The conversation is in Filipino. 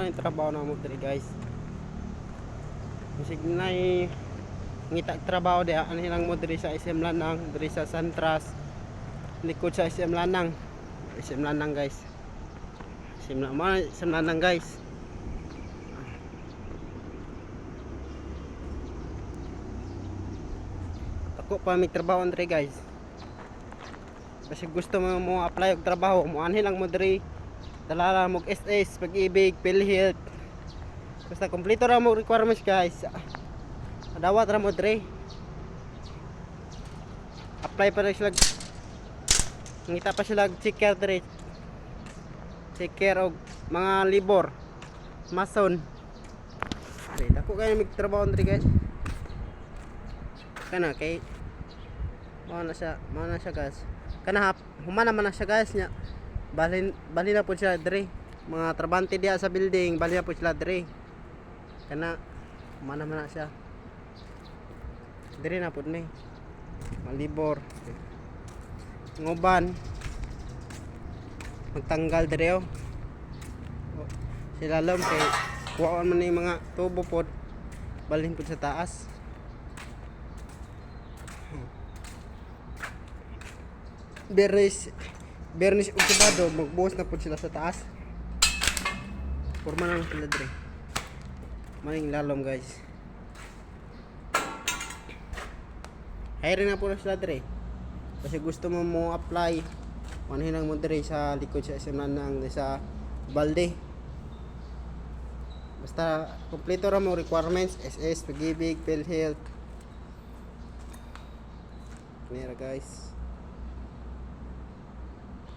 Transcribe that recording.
Ang trabaho na mo diri guys. Musig na ngita trabaho di ano lang mo diri sa SM Lanang, diri sa Santras. Likod sa SM Lanang. SM Lanang guys. SM Lanang guys. Ako pa may trabaho diri guys. Kasi gusto mo apply og trabaho, mo anhin lang mo diri. Dalala mo SS, Pag-ibig, PhilHealth. Basta kompleto ra mo requirements guys. Dawat ra mo dre. Apply pa rin sila. Ngita pa sila checker dre. Checker og mga libor. Mason. Okay, dako kayo magtrabaho dre guys. Kana kay mao na siya guys. Kana humana man na siya guys nya. Bali na po sila dre. Mga trabante diya sa building, bali na po sila dre. Kana humana man na siya. Dre na po ni. Malibor. Ngoban. Magtanggal dre oh. Sila lang kay kuhaan man ni mga tubo pod. Balhin po sa taas. Bernis ug Sabado magbuhos na po sila sa taas. Forma na sila dre. Maning lalom guys. Hiring na po na sila dre. Kasi gusto mo apply. Manhin lang mo dre sa likod sa SM Lanang sa Balde. Basta kompleto ra mo requirements, SS, Pag-ibig, PhilHealth. Nera guys.